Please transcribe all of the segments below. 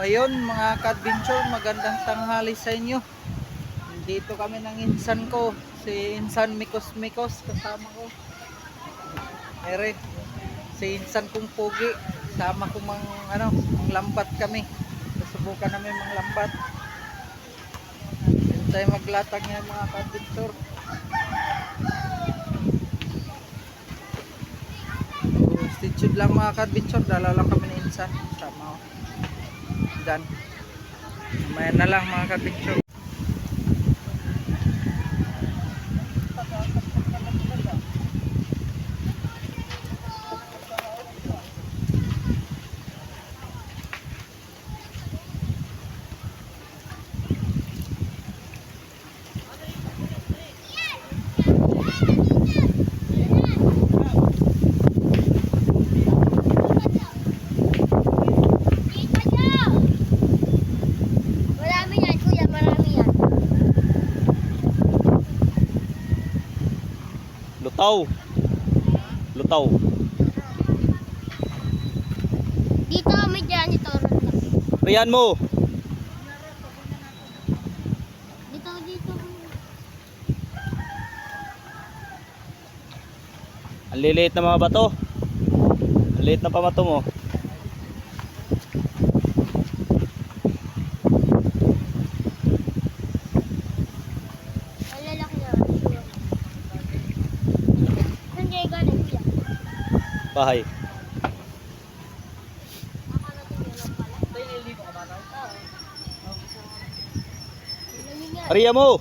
ayun mga ka-adventure, magandang tanghali sa inyo. Dito kami ng insan ko, si Insan Mikos Mikos kasama ko. Ere, si insan kong pugi, sama ko manglambat kami. Susubukan namin manglambat. Hintay maglatag niya mga ka-adventure. Stitchud lang mga ka-adventure, dala lang kami ni insan. Sama ko. Diyan. Mamaya na lang mga ka-adventure. Lutaw. Lutaw. Dito kami dyan, ito. Riyan mo. Dito. Ang liliit na mga bato. Ang liit na pamato mo. Ang lalaki na. Saan kayo galing siya? Bahay. Ariya mo.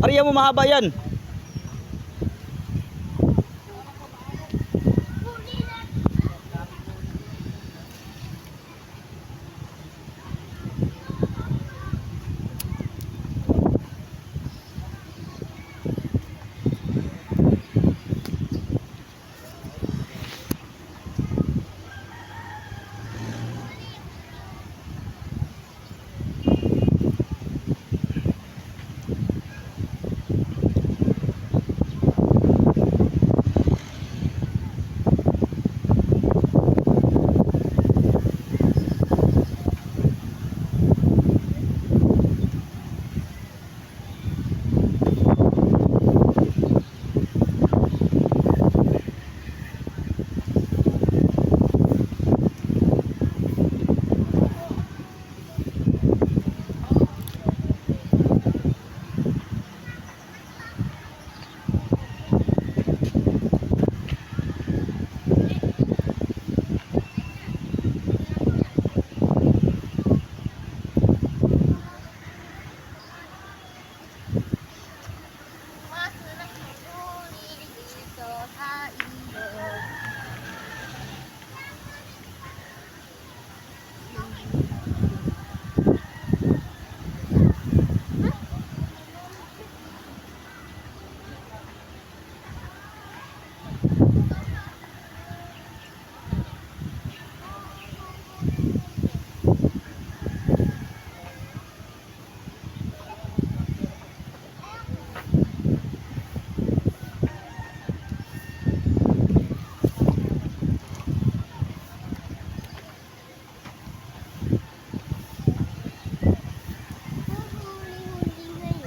Ariya mo, mahaba yan. Dito sa ilog. Huli ngayon.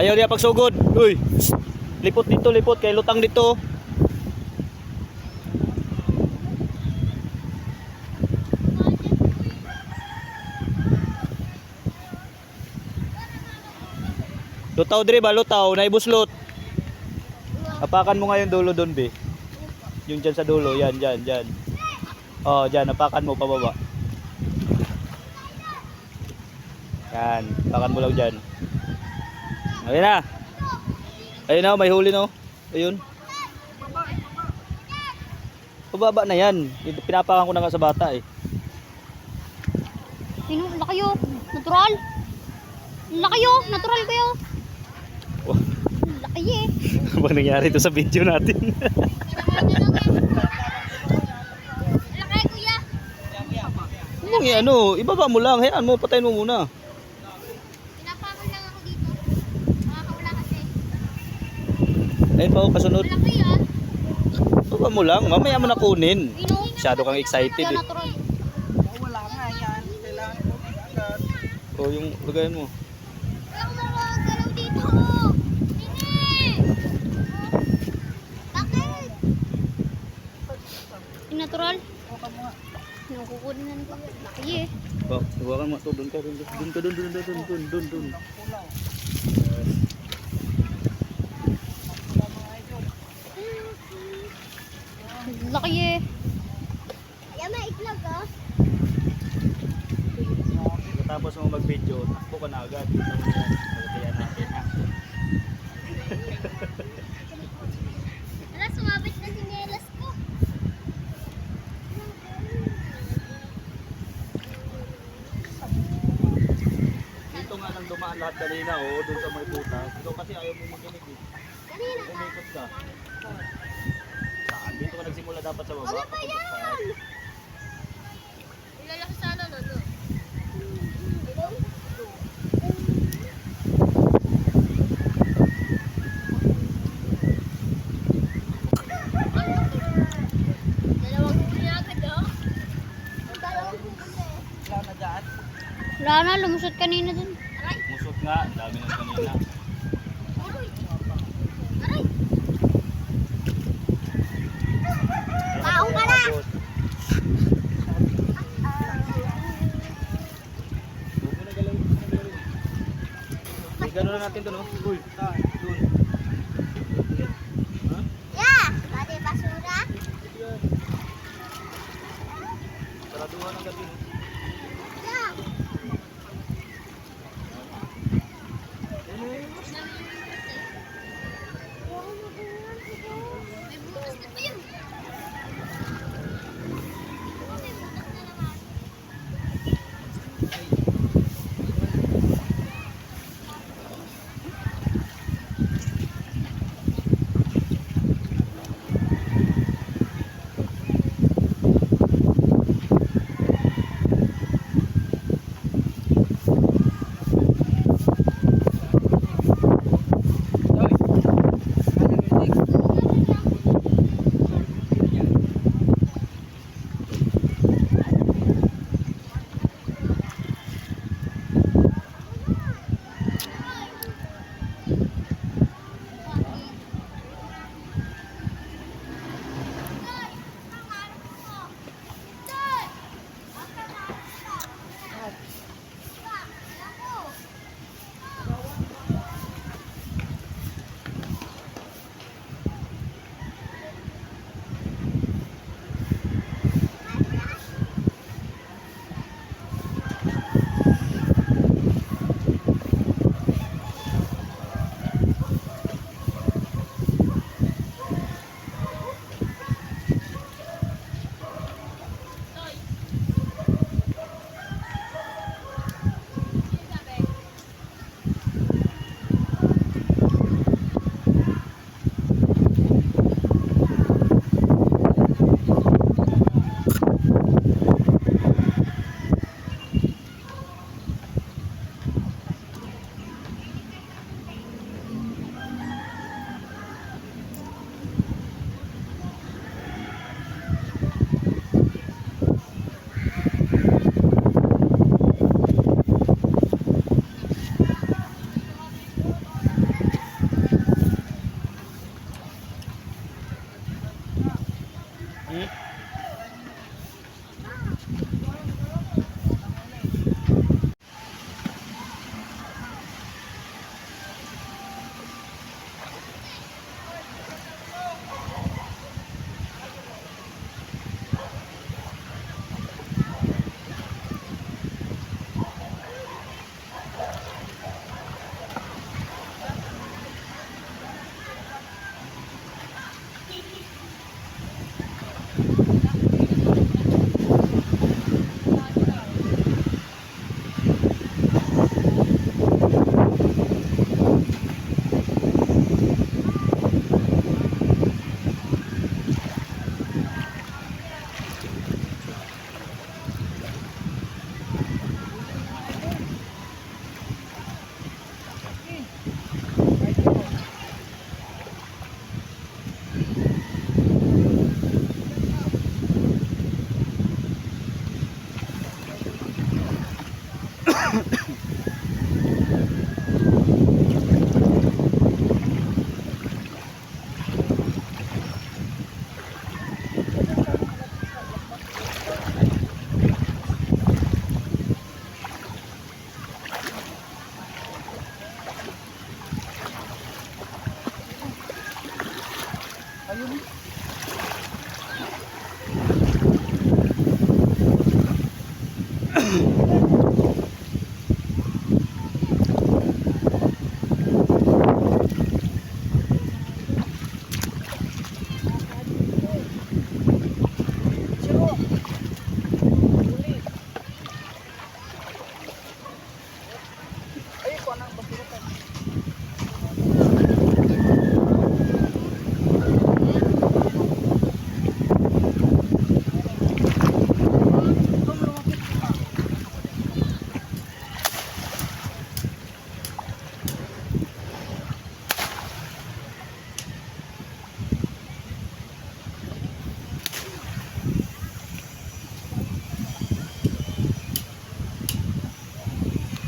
Ayaw niya pagsugod. Uy. Lipot dito, lipot kay lutang dito. Lutaw dire ba, lutaw, naibuslot. Apakan mo nga yung dulo doon, be. Yung dyan sa dulo, yan, dyan. Oh, dyan, apakan mo pababa. Yan, apakan mo lang dyan. Ayun na. Ayun na, may huli no. Ayun. Pababa na yan. Pinapakan ko na nga sa bata eh. Sino? Laki yun. Natural. Laki yun. Natural kayo. Wow. Laki eh. Ano bang nangyari ito sa video natin? Laki kuya. Ano nga ano, ibaba mo lang, hayaan mo, patayin mo muna. Pinapakol lang ako dito. Makakaula kasi. Ayun pa ako kasunod. Malaki yan. Ibaba mo lang, mamaya mo na kunin. Ino. Masyado kang excited Kaya eh. natural. Oh, wala nga yan. Kailangan ko agad. O yung lagayan mo. Wala akong makagalaw dito. Hindi. Bakit? Natural? Yung kukunin na nito. Laki eh. Bak, hawakan mo to, doon ka, doon. Laki eh. Yan may itlog oh. Pagkatapos mo mag-video, takbo ka na agad. Pagkatayan natin ha. Wala, sumabit na sinelas ko. Dito nga nang dumaan lahat kanina, oo, doon sa may butas. Ikaw kasi ayaw mo makinig eh. Kanina ka. Umikot ka. Saan? Dito ka nagsimula dapat sa baba. Ano ba yan? Ilalaki sana no, no? Dalawang huli agad oh. Dalawang huli. Wala na dyan. Wala na, lumusot kanina dun. Aray! Musot nga, ang dami ng kanina. Aray! Aray! Taong ka na! Huwag mo na galawin, huwag mo na galawin. Eh, gano'n na natin doon, oh. Uy, doon. Ha? Yeah! Pati basura? Saraduhan ang gabi, no? Yeah! May butas na pa yun. May butas na naman.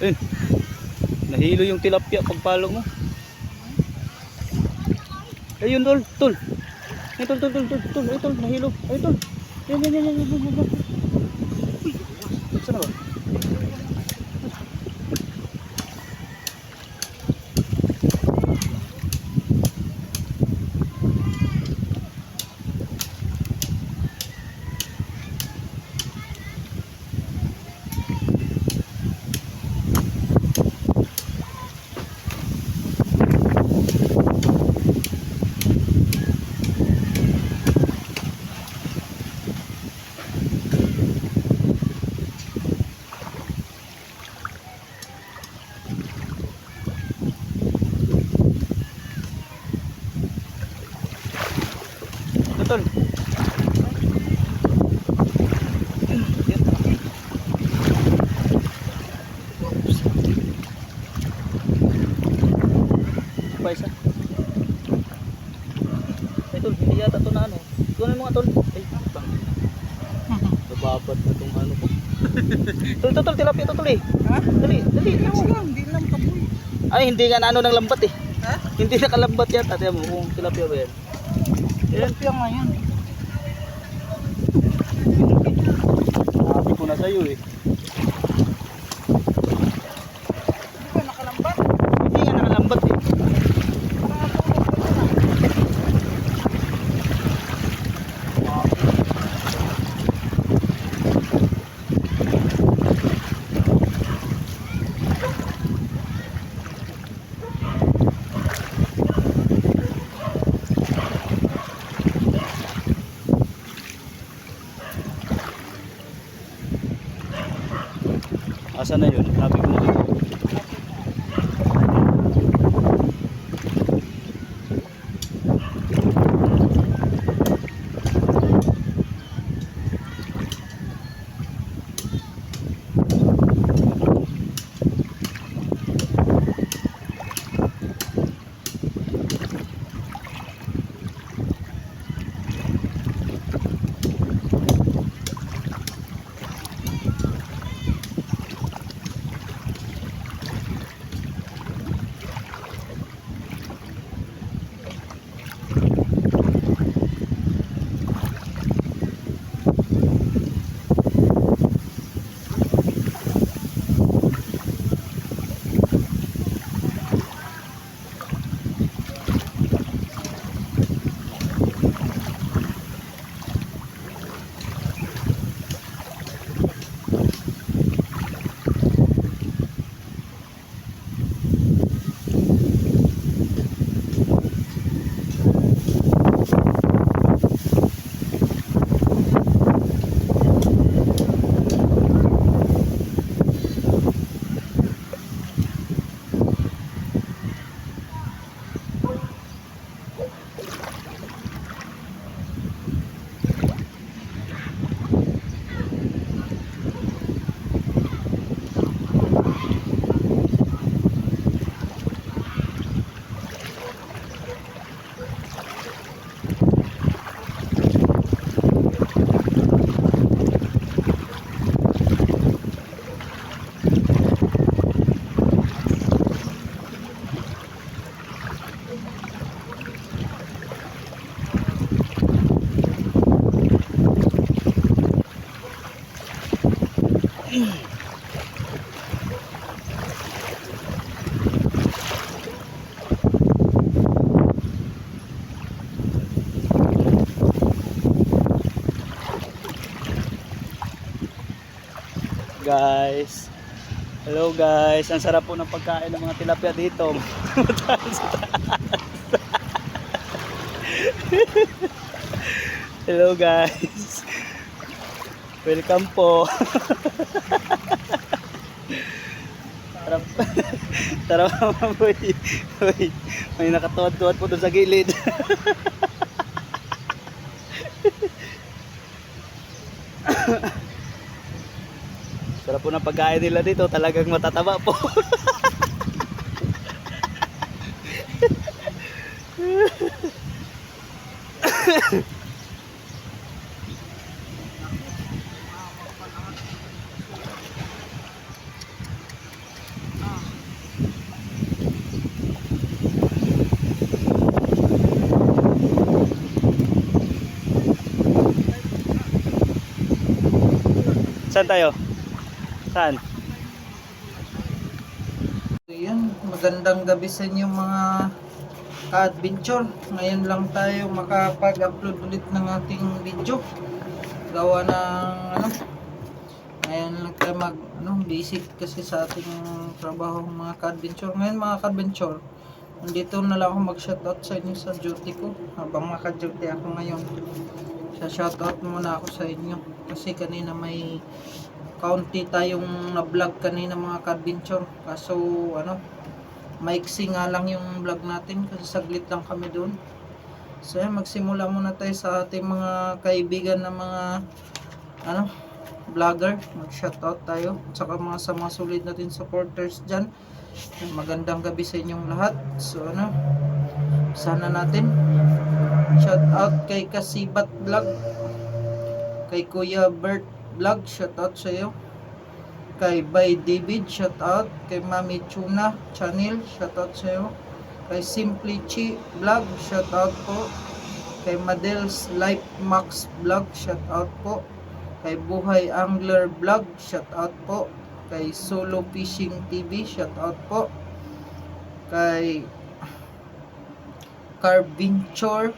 Ayun. Nahilo yung tilapia pagpalo mo. Ayun tol, tol. Ay tol, tol, tol, tol, tol, ay tol, nahilo. Ay tol. Yan, yan, yan, yan, yan, yan, yan. Uy, saan na ba? Ito tol. Pa isa. Ay tol, hindi yata ito na ano. Ito na mga tol. Ay, bang. Nababad na itong ano ko. Tol, tol, tol, tilapia ito tol eh. Ha? Dali, dali. Relax Ano? lang, di lang kaboy. Ay, hindi nga na ano ng lambat eh. Ha? Hindi nakalambat yata. Tiyan mo kung tilapia ba yan. Tilapia nga yan. Sabi ko na sa'yo eh. Di ba nakalambat? Hindi nga nakalambat eh. Nakatulog ka na. Asa na yun? Sabi ko na dito. Guys, hello guys, ang sarap po ng pagkain ng mga tilapia dito. Hello guys, welcome po. Tara, tara mga boy. Boy, may nakatuwad-tuwad po doon sa gilid. Sarap po ng pagkain nila dito, talagang matataba po. Saan tayo? Saan? So yan, magandang gabi sa inyo mga ka-adventure. Ngayon lang tayo makapag-upload ulit ng ating video. Gawa ng ngayon lang tayo busy kasi sa ating trabaho mga ka-adventure. Ngayon mga ka-adventure, nandito na lang ako mag-shoutout sa inyo sa duty ko. Habang naka-duty ako ngayon, sa shoutout muna ako sa inyo. Kasi kanina may kaunti tayong na-vlog kanina mga ka-adventure. Kaso maiksi nga lang yung vlog natin kasi saglit lang kami doon. So magsimula muna tayo sa ating mga kaibigan na mga vlogger. Mag-shoutout tayo at saka mga sa mga solid natin supporters dyan. Magandang gabi sa inyong lahat. So sana natin shoutout kay Kasibat Vlog, kay Kuya Bert Vlog, shoutout sa iyo. Kay Bay David, shoutout. Kay Mami Chuna Channel, shoutout sa iyo. Kay Simply Chi Vlog, shoutout po. Kay Madel's Life Max Vlog, shoutout po. Kay Buhay Angler Vlog, shoutout po. Kay Solo Fishing TV, shoutout po. Kay Carvinchor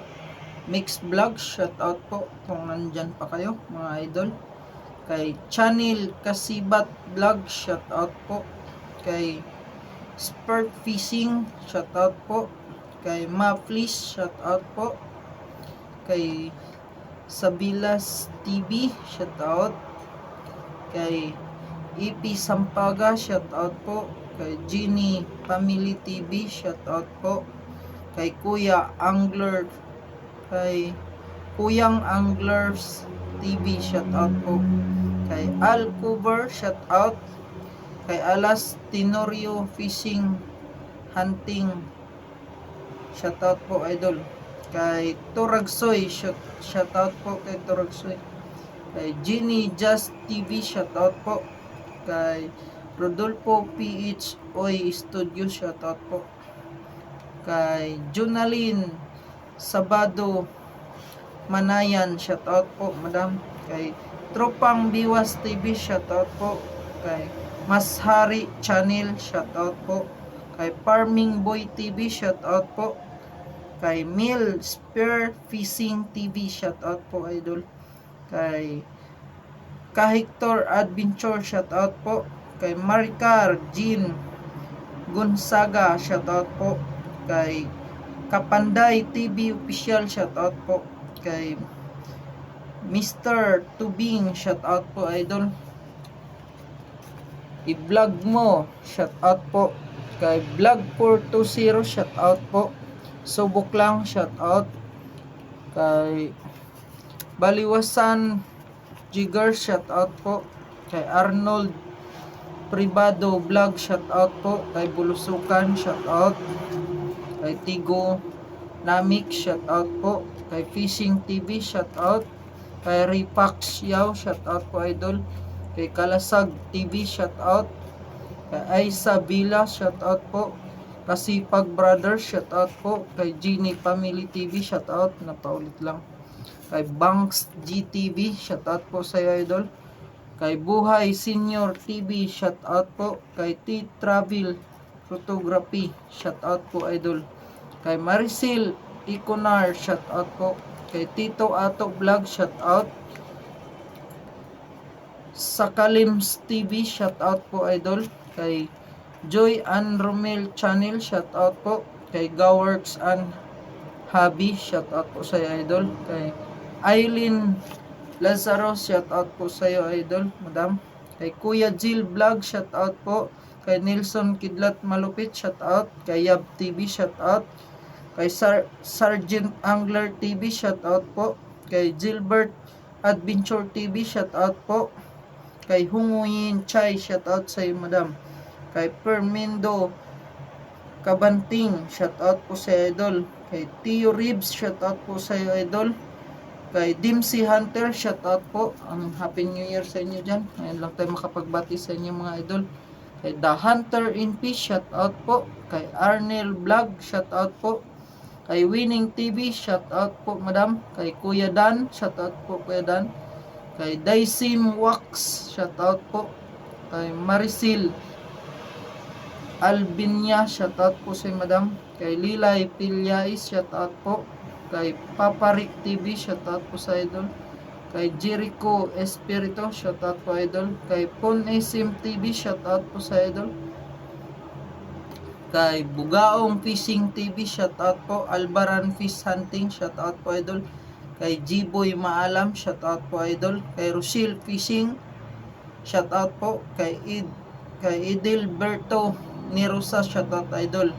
Mix Vlog, shoutout po kung nandyan pa kayo mga idol. Kay Channel Kasibat Vlog, shoutout po. Kay Spurt Fishing, shoutout po. Kay Maflis, shoutout po. Kay Sabilas TV, shoutout. Kay EP Sampaga, shoutout po. Kay Genie Family TV, shoutout po. Kay Kuya Angler, kay Kuyang Anglers TV, shoutout po. Kay Al Cover, shoutout. Kay Alas Tenorio Fishing Hunting, shoutout po idol. Kay Turagsoy, shoutout po kay Turagsoy. Kay Genie Just TV, shoutout po. Kay Rodolfo PH Oy Studio, shoutout po. Kay Jonalyn Sabado Manayan, shoutout po madam. Kay Tropang Biwas TV, shoutout po. Kay Mashari Channel, shoutout po. Kay Farming Boy TV, shoutout po. Kay Mil Spear Fishing TV, shoutout po idol. Kay Kahector Adventure, shoutout po. Kay Maricar Jean Gonzaga, shoutout po. Kay Kapanday TV Official, shoutout po. Kay Mr. Tubing, shoutout po idol. I-vlog mo, shoutout po. Kay Vlog 420, shoutout po. Subok lang, shoutout. Kay Baliwasan Jigger, shoutout po. Kay Arnold Privado Vlog, shoutout po. Kay Bulusukan, shoutout. Kay Tigo Namik, shoutout po. Kay Fishing TV, shoutout. Kay Ripax Yaw, shoutout po idol. Kay Kalasag TV, shoutout. Kay Aisa Villa, shoutout po. Kasipag Brother, shoutout po. Kay Genie Family TV, shoutout. Napaulit lang. Kay Banks GTV, shoutout po sa iyo idol. Kay Buhay Senior TV, shoutout po. Kay T-Travel Photography, shoutout po idol. Kay Maricel Iconar, shoutout po. Kay Tito Ato Vlog, shoutout. Sa Kalims TV, shoutout po idol. Kay Joy and Romel Channel, shoutout po. Kay Gaworks and Hobby, shoutout po sa iyo idol. Kay Eileen Lazaro, shoutout po sa iyo idol madam. Kay Kuya Jill Vlog, shoutout po. Kay Nelson Kidlat Malupit, shoutout. Kay Yab TV, shoutout. Kay Sergeant Angler TV, shoutout po. Kay Gilbert Adventure TV, shoutout po. Kay Hunguyin Chai, shoutout sa iyo madam. Kay Permindo Kabanting, shoutout po sa idol. Kay Tio Ribs, shoutout po sa iyo idol. Kay Dimsy Hunter, shoutout po. Ang Happy New Year sa inyo dyan. Ngayon lang tayo makapagbati sa inyo mga idol. Kay The Hunter in Peace, shoutout po. Kay Arnel Vlog, shoutout po. Kay Winning TV, shoutout po madam. Kay Kuya Dan, shoutout po Kuya Dan. Kay Daisim Wax, shout out po. Kay Maricel Albinia, shout out po sa madam. Kay Lilay Pilyais, shout out po. Kay Paparik TV, shout out po sa idol. Kay Jericho Espirito, shout out po idol. Kay Pon Sim TV, shout out po sa idol. Kay Bugaong Fishing TV, shout out po. Albaran Fish Hunting, shout out po idol. Kay G-Boy Maalam, shout out po idol. Kay Rochelle Fishing, shout out po. Kay Edilberto Nirosa, shout out idol.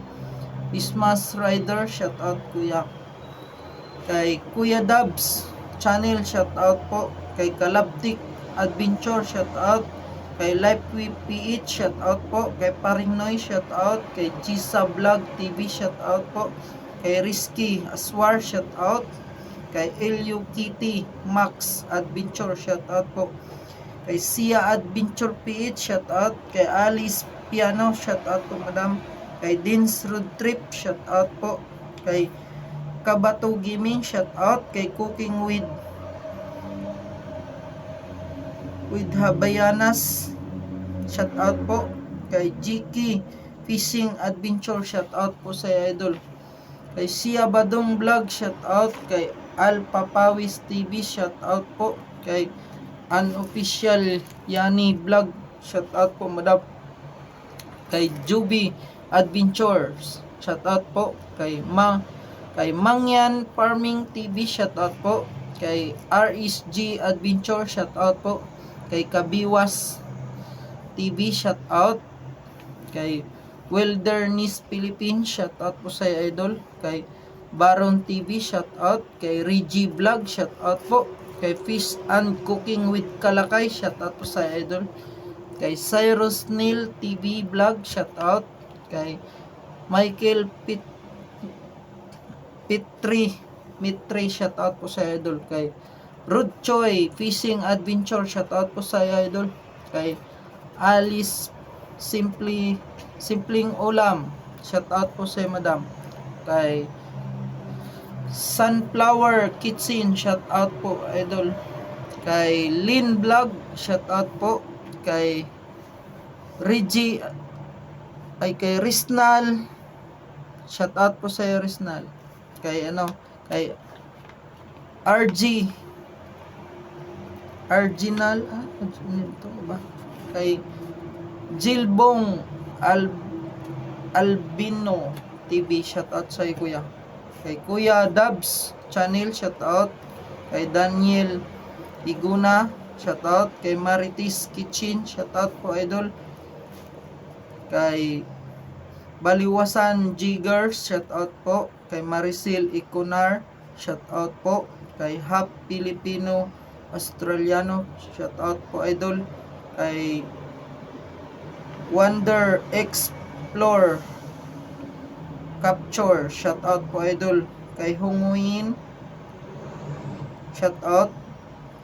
Ismas Rider, shout out kuya. Kay Kuya Dubs Channel, shout out po. Kay Kalabtik Adventure, shout out. Kay Life with PH, shout out po. Kay Paring Noy, shout out. Kay Gisa Vlog TV, shout out po. Kay Risky Aswar, shout out. Kay Elio Kitty Max Adventure, shout out po. Kay Sia Adventure PH, shout out. Kay Alice Piano, shout out po madam. Kay Dins Road Trip, shout out po. Kay Kabato Gaming, shout out. Kay Cooking with Habayanas, shout out po. Kay Jiki Fishing Adventure, shout out po sa idol. Kay Sia Badong Vlog, shout out. Kay Al Papawis TV, shout out po. Kay Unofficial Yani Vlog, shout out po madam. Kay Juby Adventures, shout out po. Kay Mangyan Farming TV, shout out po. Kay RSG Adventure, shout out po. Kay Kabiwas TV, shout out. Kay Wilderness Philippines, shout out po sa idol. Kay Baron TV, shout out. Kay Reggie Vlog, shout out po. Kay Fish and Cooking with Kalakay, shout out po sa idol. Kay Cyrus Neil TV Vlog, shout out. Kay Michael Mitri, shout out po sa idol. Kay Rod Choi Fishing Adventure, shout out po sa idol. Kay Alice Simpleng Ulam, shout out po sa madam. Kay Sunflower Kitchen, shout out po idol. Kay Lin Vlog, shout out po. Kay Reggie kay Risnal, shout out po sa Risnal. Kay kay Arginal, ito ba? Kay Jilbong Albino TV, shout out sa kuya. Kay Kuya Dubs Channel, shout out. Kay Daniel Iguna, shout out. Kay Maritis Kitchen, shout out po idol. Kay Baliwasan Jiggers, shout out po. Kay Maricel Iconar, shout out po. Kay Hap Filipino Australiano, shout out po idol. Kay Wonder Explore Capture, shout out po idol. Kay Hunguin, shout out.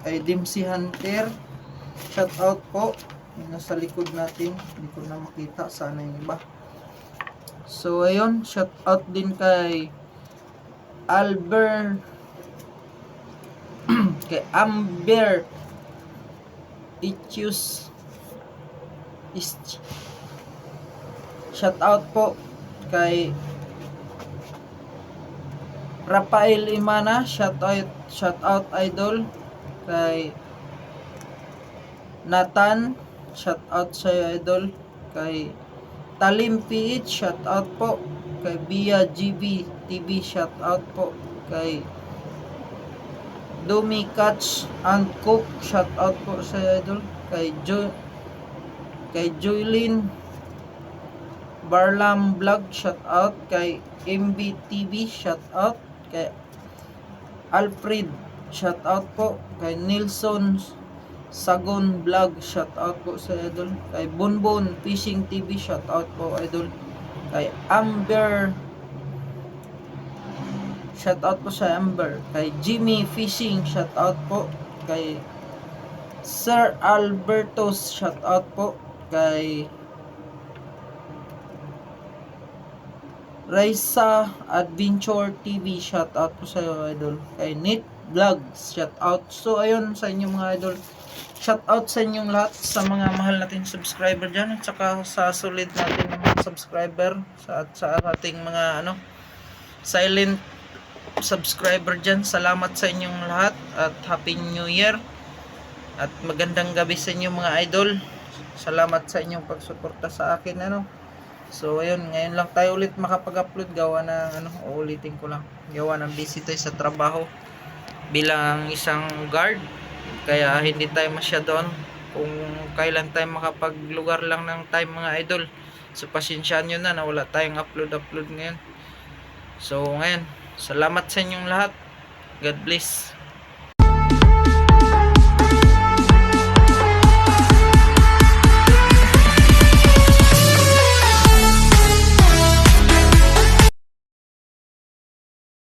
Kay Dimsi Hunter, shout out po. Nasa likod natin, hindi ko na makita, sana yung iba. So ayun, shout out din kay Albert kay Amber Ichus, shout out po. Kay Rafael Imana, shout out idol. Kay Nathan, shout out sa idol. Kay Talim PH, shout out po. Kay Bia GB TV, shout out po. Kay Domi Catch and Cook, shout out po sa idol. Kay Joylyn Barlam Vlog, shout out. Kay MB TV, shout out. Kay Alfred, shout out po. Kay Nilson Sagon Vlog, shout out po sa idol. Kay Bonbon Fishing TV, shout out po idol. Kay Amber, shout out po sa Amber. Kay Jimmy Fishing, shout out po. Kay Sir Albertos, shout out po. Kay Raisa Adventure TV, shout out po sa idol. Kay Vlogs. Shout out. So ayun sa inyong mga idol. Shout out sa inyong lahat, sa mga mahal nating subscriber dyan, at saka sa solid natin na mga subscriber, sa ating mga silent subscriber dyan. Salamat sa inyong lahat at Happy New Year at magandang gabi sa inyong mga idol. Salamat sa inyong pagsuporta sa akin. So ayun, ngayon lang tayo ulit makapag-upload, gawa ng uulitin ko lang, gawa ng busy tayo sa trabaho bilang isang guard, kaya hindi tayo masyado kung kailan tayo makapaglugar lang ng time mga idol. So pasensyaan nyo na wala tayong upload ngayon. So ngayon, salamat sa inyong lahat. God bless.